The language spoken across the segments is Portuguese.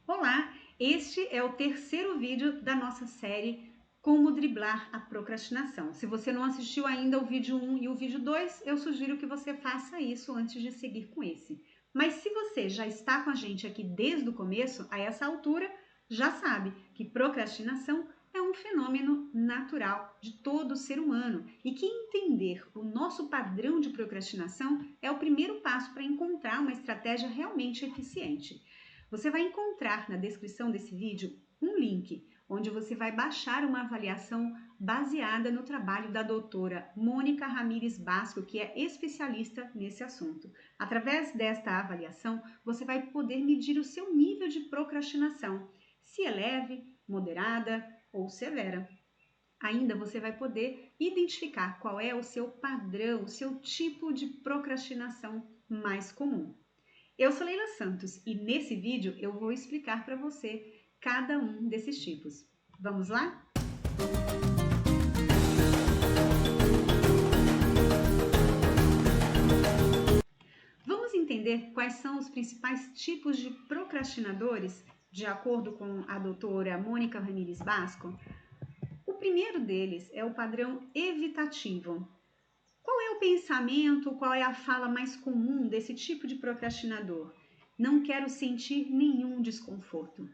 Olá, este é o terceiro vídeo da nossa série Como Driblar a Procrastinação. Se você não assistiu ainda o vídeo 1 e o vídeo 2, eu sugiro que você faça isso antes de seguir com esse. Mas se você já está com a gente aqui desde o começo, a essa altura, já sabe que procrastinação é um fenômeno natural de todo ser humano e que entender o nosso padrão de procrastinação é o primeiro passo para encontrar uma estratégia realmente eficiente. Você vai encontrar na descrição desse vídeo um link onde você vai baixar uma avaliação baseada no trabalho da doutora Mônica Ramírez Basco, que é especialista nesse assunto. Através desta avaliação, você vai poder medir o seu nível de procrastinação, se é leve, moderada ou severa. Ainda você vai poder identificar qual é o seu padrão, o seu tipo de procrastinação mais comum. Eu sou Leila Santos e nesse vídeo eu vou explicar para você cada um desses tipos. Vamos lá? Vamos entender quais são os principais tipos de procrastinadores, de acordo com a doutora Mônica Ramírez Basco? O primeiro deles é o padrão evitativo. Qual é o pensamento, qual é a fala mais comum desse tipo de procrastinador? Não quero sentir nenhum desconforto.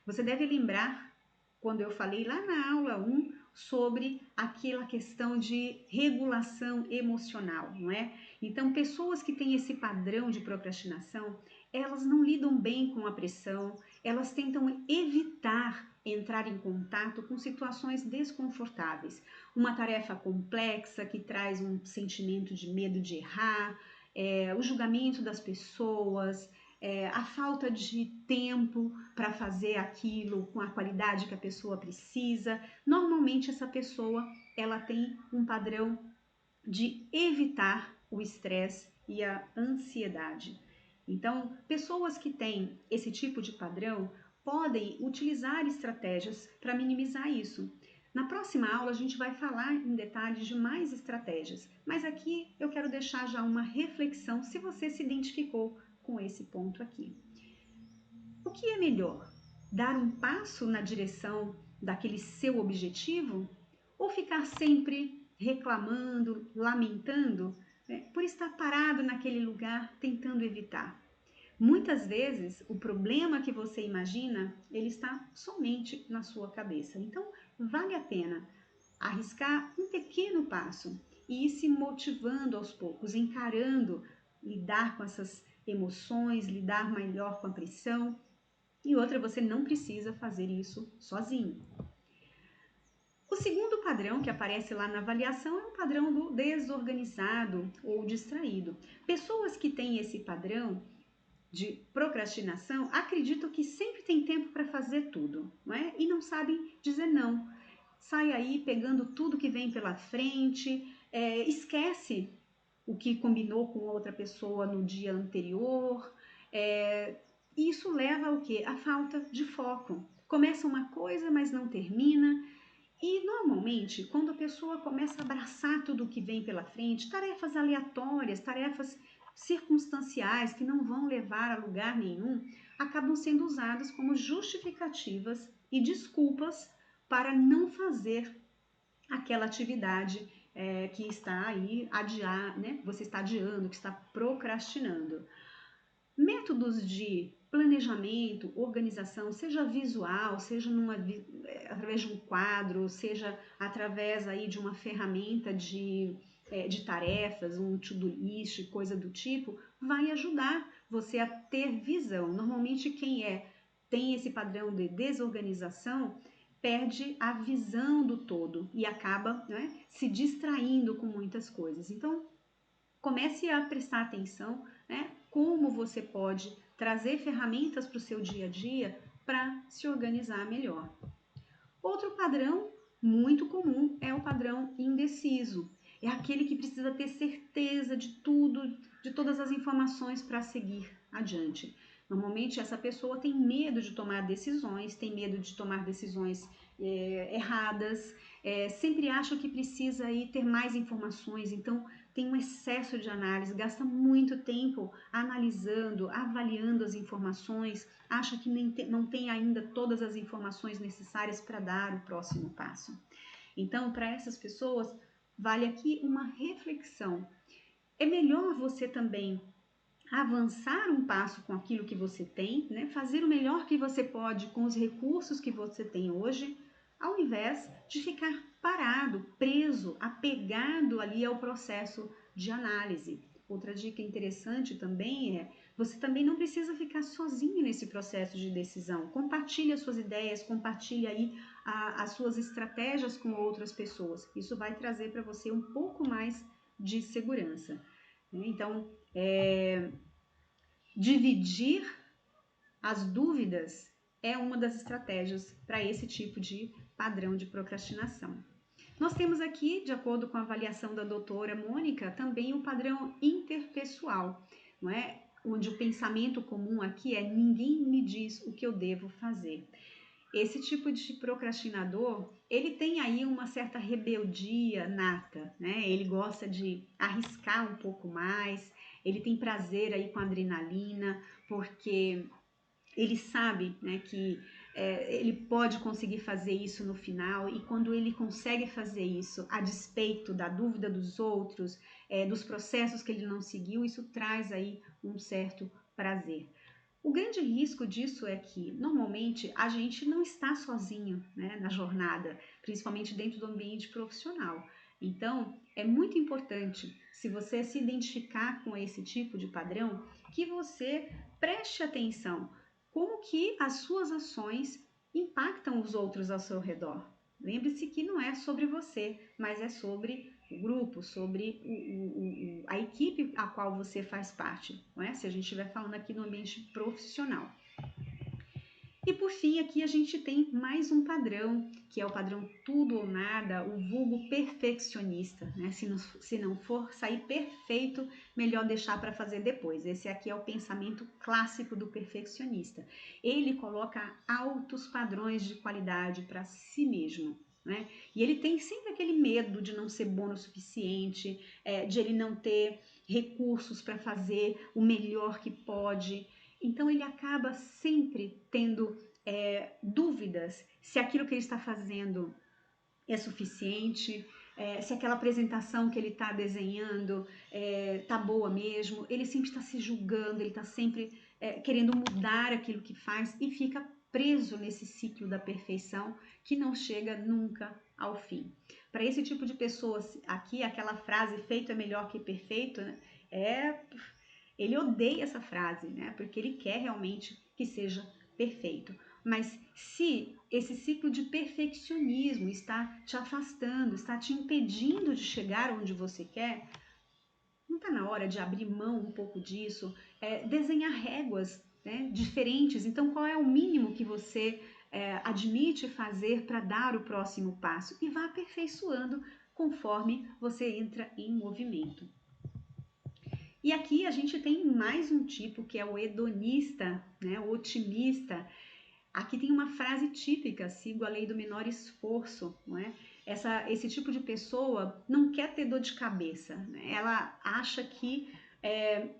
Você deve lembrar quando eu falei lá na aula 1 sobre aquela questão de regulação emocional, não é? Então, pessoas que têm esse padrão de procrastinação, elas não lidam bem com a pressão, elas tentam evitar entrar em contato com situações desconfortáveis. Uma tarefa complexa que traz um sentimento de medo de errar, o julgamento das pessoas, a falta de tempo para fazer aquilo com a qualidade que a pessoa precisa. Normalmente essa pessoa ela tem um padrão de evitar o estresse e a ansiedade. Então, pessoas que têm esse tipo de padrão podem utilizar estratégias para minimizar isso. Na próxima aula a gente vai falar em detalhes de mais estratégias, mas aqui eu quero deixar já uma reflexão se você se identificou com esse ponto aqui. O que é melhor? Dar um passo na direção daquele seu objetivo ou ficar sempre reclamando, lamentando, por estar parado naquele lugar tentando evitar? Muitas vezes o problema que você imagina, ele está somente na sua cabeça. Então, vale a pena arriscar um pequeno passo e ir se motivando aos poucos, encarando, lidar com essas emoções, lidar melhor com a pressão. E outra, você não precisa fazer isso sozinho. O segundo padrão que aparece lá na avaliação é o padrão do desorganizado ou distraído. Pessoas que têm esse padrão de procrastinação acreditam que sempre tem tempo para fazer tudo, não é? E não sabem dizer não. Sai aí pegando tudo que vem pela frente, esquece o que combinou com outra pessoa no dia anterior. Isso leva ao quê? A falta de foco. Começa uma coisa, mas não termina. E normalmente, quando a pessoa começa a abraçar tudo o que vem pela frente, tarefas aleatórias, tarefas circunstanciais que não vão levar a lugar nenhum, acabam sendo usadas como justificativas e desculpas para não fazer aquela atividade que está aí né? Você está adiando, que está procrastinando. Métodos de planejamento, organização, seja visual, seja através de um quadro, seja através aí de uma ferramenta de tarefas, um to-do list, coisa do tipo, vai ajudar você a ter visão. Normalmente quem tem esse padrão de desorganização perde a visão do todo e acaba, né, se distraindo com muitas coisas. Então, comece a prestar atenção, né, como você pode trazer ferramentas para o seu dia a dia para se organizar melhor. Outro padrão muito comum é o padrão indeciso. É aquele que precisa ter certeza de tudo, de todas as informações para seguir adiante. Normalmente essa pessoa tem medo de tomar decisões, tem medo de tomar decisões erradas, sempre acha que precisa aí ter mais informações, então tem um excesso de análise, gasta muito tempo analisando, avaliando as informações, acha que não tem ainda todas as informações necessárias para dar o próximo passo. Então, para essas pessoas, vale aqui uma reflexão. É melhor você também avançar um passo com aquilo que você tem, né? Fazer o melhor que você pode com os recursos que você tem hoje, ao invés de ficar parado, preso, apegado ali ao processo de análise. Outra dica interessante também é, você também não precisa ficar sozinho nesse processo de decisão. Compartilhe as suas ideias, compartilhe aí as suas estratégias com outras pessoas. Isso vai trazer para você um pouco mais de segurança. Então, dividir as dúvidas é uma das estratégias para esse tipo de padrão de procrastinação. Nós temos aqui, de acordo com a avaliação da doutora Mônica, também o padrão interpessoal, não é? Onde o pensamento comum aqui é ninguém me diz o que eu devo fazer. Esse tipo de procrastinador, ele tem aí uma certa rebeldia nata, né? Ele gosta de arriscar um pouco mais, ele tem prazer aí com a adrenalina, porque ele sabe, né, que ele pode conseguir fazer isso no final, e quando ele consegue fazer isso a despeito da dúvida dos outros, dos processos que ele não seguiu, isso traz aí um certo prazer. O grande risco disso é que, normalmente, a gente não está sozinho, né, na jornada, principalmente dentro do ambiente profissional. Então, é muito importante, se você se identificar com esse tipo de padrão, que você preste atenção como que as suas ações impactam os outros ao seu redor. Lembre-se que não é sobre você, mas é sobre o grupo, sobre a equipe a qual você faz parte, não é? Se a gente estiver falando aqui no ambiente profissional. E por fim, aqui a gente tem mais um padrão, que é o padrão tudo ou nada, o vulgo perfeccionista, né? Se não for sair perfeito, melhor deixar para fazer depois. Esse aqui é o pensamento clássico do perfeccionista. Ele coloca altos padrões de qualidade para si mesmo, né? E ele tem sempre aquele medo de não ser bom o suficiente, de ele não ter recursos para fazer o melhor que pode. Então ele acaba sempre tendo dúvidas se aquilo que ele está fazendo é suficiente, se aquela apresentação que ele está desenhando está boa mesmo. Ele sempre está se julgando, ele está sempre querendo mudar aquilo que faz e fica preso nesse ciclo da perfeição que não chega nunca ao fim. Para esse tipo de pessoas aqui, aquela frase feito é melhor que perfeito, né, ele odeia essa frase, né? Porque ele quer realmente que seja perfeito. Mas se esse ciclo de perfeccionismo está te afastando, está te impedindo de chegar onde você quer, não está na hora de abrir mão um pouco disso, desenhar réguas, né, diferentes. Então, qual é o mínimo que você admite fazer para dar o próximo passo? E vá aperfeiçoando conforme você entra em movimento. E aqui a gente tem mais um tipo, que é o hedonista, né, o otimista. Aqui tem uma frase típica: sigo a lei do menor esforço, não é? Esse tipo de pessoa não quer ter dor de cabeça, né? Ela acha que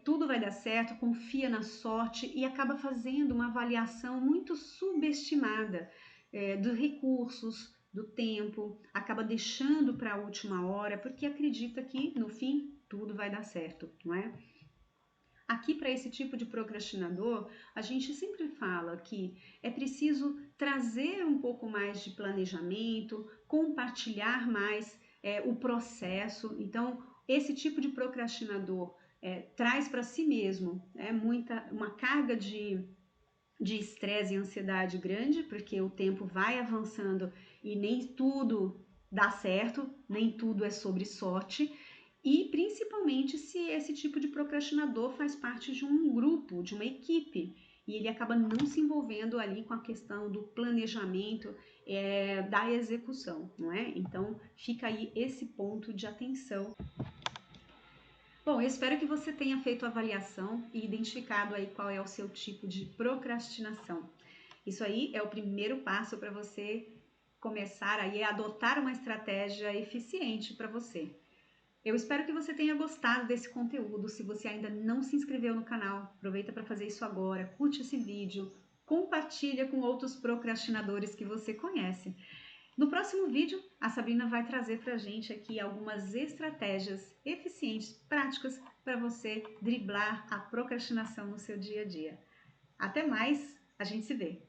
tudo vai dar certo, confia na sorte e acaba fazendo uma avaliação muito subestimada dos recursos, do tempo, acaba deixando para a última hora, porque acredita que no fim tudo vai dar certo, não é? Aqui, para esse tipo de procrastinador, a gente sempre fala que é preciso trazer um pouco mais de planejamento, compartilhar mais o processo. Então, esse tipo de procrastinador traz para si mesmo uma carga de estresse e ansiedade grande, porque o tempo vai avançando e nem tudo dá certo, nem tudo é sobre sorte. E principalmente se esse tipo de procrastinador faz parte de um grupo, de uma equipe, e ele acaba não se envolvendo ali com a questão do planejamento, da execução, não é? Então fica aí esse ponto de atenção. Bom, eu espero que você tenha feito a avaliação e identificado aí qual é o seu tipo de procrastinação. Isso aí é o primeiro passo para você começar aí a adotar uma estratégia eficiente para você. Eu espero que você tenha gostado desse conteúdo. Se você ainda não se inscreveu no canal, aproveita para fazer isso agora, curte esse vídeo, compartilha com outros procrastinadores que você conhece. No próximo vídeo, a Sabrina vai trazer para a gente aqui algumas estratégias eficientes, práticas, para você driblar a procrastinação no seu dia a dia. Até mais, a gente se vê!